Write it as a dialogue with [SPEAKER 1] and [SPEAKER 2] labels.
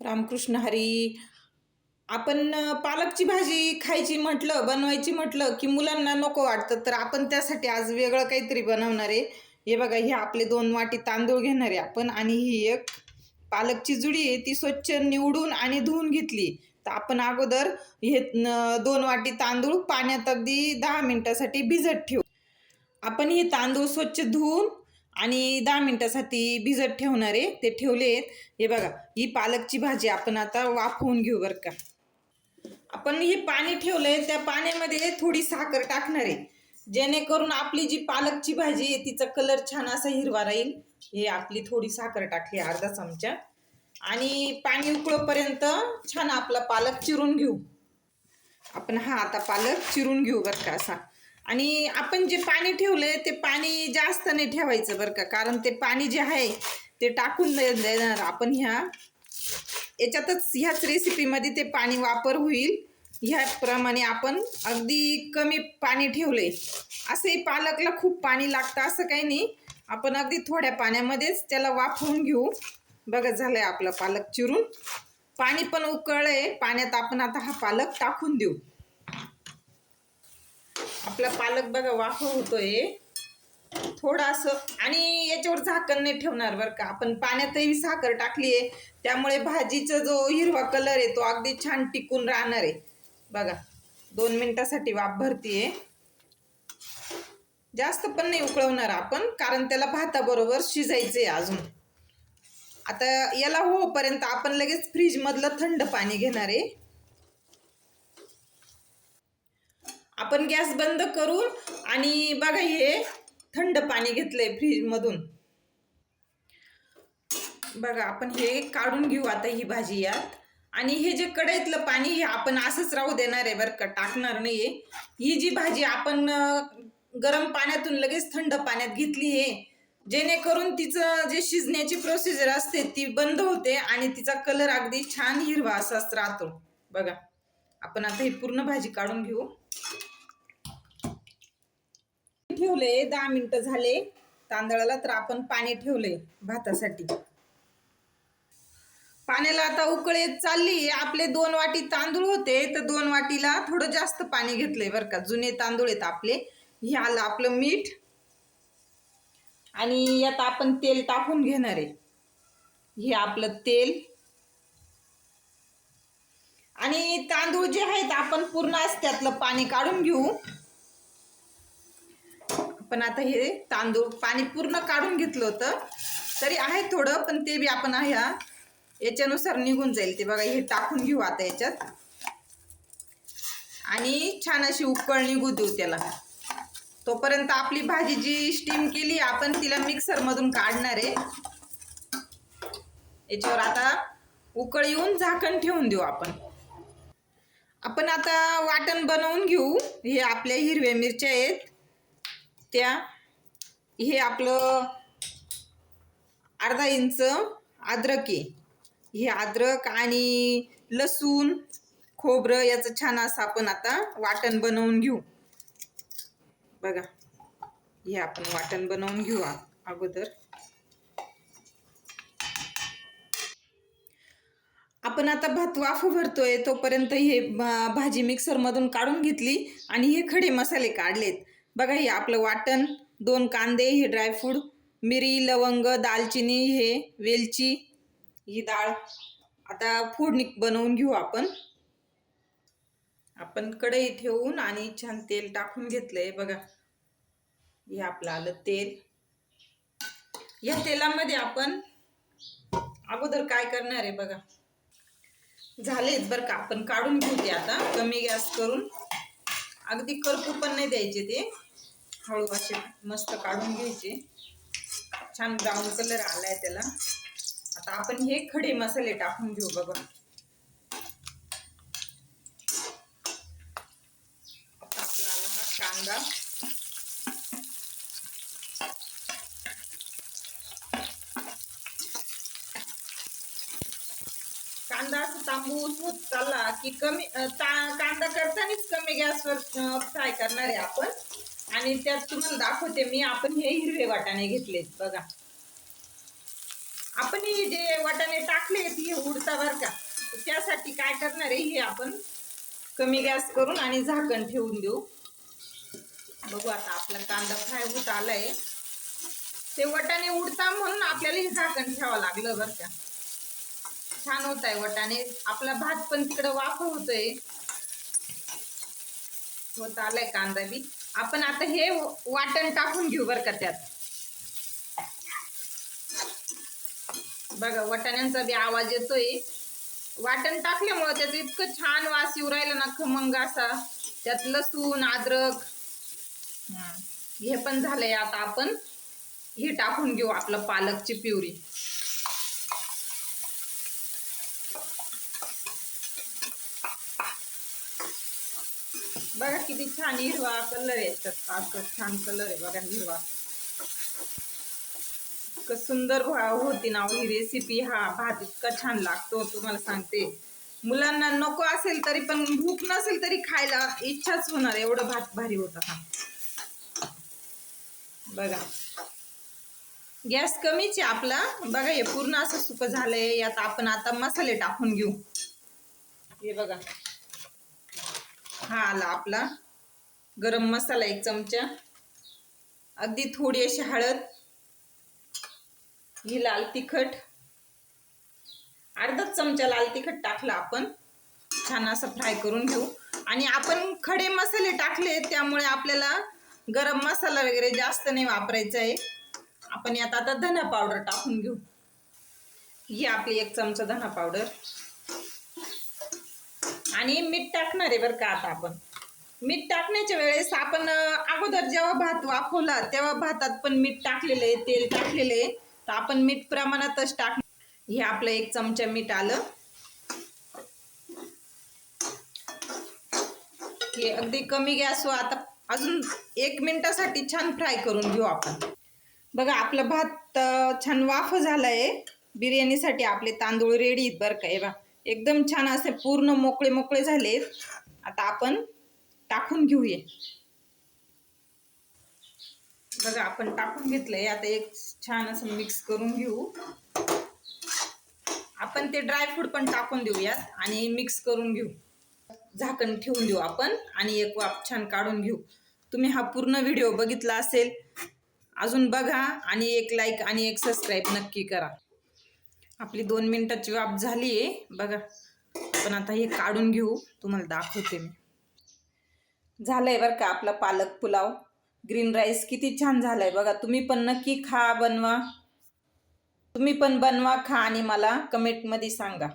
[SPEAKER 1] रामकृष्ण हरी. आपण पालकची भाजी खायची म्हटलं, बनवायची म्हटलं की मुलांना नको वाटतं, तर आपण त्यासाठी आज वेगळं काहीतरी बनवणार आहे. हे बघा, हे आपले 2 वाटी तांदूळ घेणार आहे आपण आणि ही एक पालकची जुडी आहे, ती स्वच्छ निवडून आणि धुवून घेतली. तर आपण अगोदर हे 2 वाटी तांदूळ पाण्यात अगदी 10 मिनिटासाठी भिजत ठेवू. आपण हे तांदूळ स्वच्छ धुवून आणि 10 मिनिटासाठी भिजत ठेवणार आहे. ते ठेवलेत. हे बघा, ही पालकची भाजी आपण आता वाफवून घेऊ बरं का. आपण हे पाणी ठेवलंय, त्या पाण्यामध्ये थोडी साखर टाकणार आहे, जेणेकरून आपली जी पालकची भाजी आहे तिचा कलर छान असा हिरवा राहील. हे आपली थोडी साखर टाकली, अर्धा चमचा, आणि पाणी उकळोपर्यंत छान आपला पालक चिरून घेऊ. आपण आता पालक चिरून घेऊ बरं का असा. आणि आपण जे पाणी ठेवलंय ते पाणी जास्त नाही ठेवायचं बरं का, कारण ते पाणी जे आहे ते टाकून देणार आपण याच्यातच. ह्याच रेसिपीमध्ये ते पाणी वापर होईल. ह्याप्रमाणे आपण अगदी कमी पाणी ठेवलंय. असंही पालकला खूप पाणी लागतं असं काही नाही, आपण अगदी थोड्या पाण्यामध्येच त्याला वाफवून घेऊ. बघा, झालंय आपला पालक चिरून, पाणी पण उकळलंय. पाण्यात आपण आता हा पालक टाकून देऊ. आपला पालक बघा वाफव होतोय थोडासा, आणि याच्यावर झाकण नाही ठेवणार बरं का. आपण पाण्यातही साखर टाकली आहे, त्यामुळे भाजीचा जो हिरवा कलर आहे तो अगदी छान टिकून राहणार आहे. बघा, 2 मिनिटासाठी वाफ भरतीये. जास्त पण नाही उकळवणार आपण, कारण त्याला भाताबरोबर शिजायचंय अजून. आता याला होईपर्यंत आपण लगेच फ्रीज मधलं थंड पाणी घेणार आहे. आपण गॅस बंद करून आणि बघा, हे थंड पाणी घेतलंय फ्रीज मधून. बघा, आपण हे काढून घेऊ आता ही भाजी यात. आणि हे जे कढईतलं पाणी हे आपण असंच राहू देणार आहे बरं का, टाकणार नाहीये. ही जी भाजी आपण गरम पाण्यातून लगेच थंड पाण्यात घेतली आहे, जेणेकरून तिचं जे शिजण्याची प्रोसिजर असते ती बंद होते आणि तिचा कलर अगदी छान हिरवा असाच राहतो. बघा, आपण आता ही पूर्ण भाजी काढून घेऊ. ठेवले 10 मिनिटं झाले तांदळाला, तर आपण पाणी ठेवले भातासाठी. पाण्याला आता उकळ येत चालली. आपले 2 वाटी तांदूळ होते, तर 2 वाटीला थोडं जास्त पाणी घेतलंय बरं का. जुने तांदूळ आहेत आपले. हे आलं आपलं मीठ, आणि यात आपण तेल टाकून घेणार आहे. हे आपलं तेल, आणि तांदूळ जे आहेत आपण पूर्ण त्यातलं पाणी काढून घेऊ. पण आता हे तांदूळ पाणी पूर्ण काढून घेतलं होतं, तरी आहे थोडं, पण ते बी आपण याच्यानुसार निघून जाईल. ते बघा, हे टाकून घेऊ आता याच्यात, आणि छान अशी उकळ निघू देऊ त्याला. तोपर्यंत आपली भाजी जी स्टीम केली आपण तिला मिक्सर मधून काढणार आहे. याच्यावर आता उकळ येऊन झाकण ठेवून देऊ आपण. आपण आता वाटण बनवून घेऊ. हे आपल्या हिरव्या मिरच्या आहेत त्या, हे आपलं अर्धा इंच अद्रक आहे. हे अद्रक आणि लसूण, खोबरं याचं छान असं आपण आता वाटण बनवून घेऊ. बघा, हे आपण वाटण बनवून घेऊ अगोदर. आपण आता भात वाफू भरतोय तोपर्यंत हे भाजी मिक्सर मधून काढून घेतली आणि हे खडे मसाले काढलेत. बघा, हे आपलं वाटण, 2 कांदे, हे ड्रायफ्रूट, मिरी, लवंग, दालचिनी, हे वेलची, ही डाळ. आता फोडणी बनवून घेऊ आपण. आपण कढई ठेवून आणि छान तेल टाकून घेतलंय. बघा, हे आपलं आलं तेल. या तेलामध्ये आपण अगोदर काय करणार आहे बघा, झालेच बरं का. आपण काढून घेऊ ते आता कमी गॅस करून. अगदी करपू पण नाही द्यायचे ते, हळू असे मस्त काढून घ्यायचे. छान ब्राऊन कलर आलाय त्याला. आता आपण हे खडे मसाले टाकून घेऊ. बघा, आपला हा कांदा, कांदा असं तांबूस होत चालला की कांदा करतानाच कमी गॅसवर फ्राय करणार आहे आपण. आणि त्यात तुम्हाला दाखवते मी, आपण हे हिरवे वाटाणे घेतलेत बघा. आपण हे जे वाटाणे टाकले ती उडता बर का, त्यासाठी काय करणार आहे, हे आपण कमी गॅस करून आणि झाकण ठेवून देऊ. बघू आता आपला कांदा फ्राय होत आलाय. ते वाटाणे उडता म्हणून आपल्याला हे झाकण ठेवावं लागलं बरं का. छान होत आहे वाटाणे. आपला भात पण तिकडे वाफ होतोय, होत आलाय कांदा बी. आपण आता हे वाटण टाकून घेऊ बरं का त्यात. बघा वाटाण्यांचा बी आवाज येतोय. वाटण टाकल्यामुळे त्याचं इतकं छान वास येऊ राहिला ना, खमंग असा. त्यात लसूण अद्रक हे पण झालंय. आता आपण हे टाकून घेऊ आपलं पालकची प्युरी. बघा किती छान हिरवा कलर आहे, छान कलर आहे बघा हिरवा. इतकं सुंदर होती ना ही रेसिपी. हा भात इतका छान लागतो तुम्हाला सांगते. मुलांना नको असेल तरी पण, भूक नसेल तरी खायला इच्छाच होणार, एवढं भात भारी होता हा. बघा गॅस कमीच आहे आपला. बघा हे पूर्ण असं सुकं झालंय. यात आपण आता मसाले टाकून घेऊ. हे बघा हा आला आपला गरम मसाला 1 चमचा, अगदी थोडी अशी हळद, ही लाल तिखट, अर्धा चमचा लाल तिखट टाकला आपण. छान असं फ्राय करून घेऊ. आणि आपण खडे मसाले टाकले त्यामुळे आपल्याला गरम मसाला वगैरे जास्त नाही वापरायचा आहे. आपण यात आता धना पावडर टाकून घेऊ. ही आपली 1 चमचा धना पावडर. आणि मीठ टाकणार आहे बरं का. आता आपण मीठ टाकण्याच्या वेळेस आपण अगोदर जेव्हा भात वाफवला तेव्हा भातात पण मीठ टाकलेलं आहे, तेल टाकलेलं आहे. तर आपण मीठ प्रमाणातच टाक. हे आपलं 1 चमचा मीठ आलं. हे अगदी कमी गॅसवर आता अजून 1 मिनिटासाठी छान फ्राय करून घेऊ आपण. बघा आपला भात छान वाफ झालाय. बिर्याणीसाठी आपले तांदूळ रेडी आहेत बरं का. हे बघा एकदम छान असे पूर्ण मोकळे मोकळे झालेत. आता आपण टाकून घेऊया. बघा आपण टाकून घेतलंय. आता एक छान असं मिक्स करून घेऊ. आपण ते ड्रायफ्रूट पण टाकून देऊयात आणि मिक्स करून घेऊ. झाकण ठेवून देऊ आपण आणि एक वाफ छान काढून घेऊ. तुम्ही हा पूर्ण व्हिडिओ बघितला असेल, अजून बघा आणि एक लाईक आणि एक सबस्क्राईब नक्की करा. आपली 2 मिनिटाची वाफ झाली आहे बघा. पण आता हे काढून घेऊ, तुम्हाला दाखवते मी. झालंय बरं का आपला पालक पुलाव. ग्रीन राईस किती छान झालाय बघा. तुम्ही पण नक्की खा, बनवा. तुम्ही पण बनवा, खा आणि मला कमेंटमध्ये सांगा.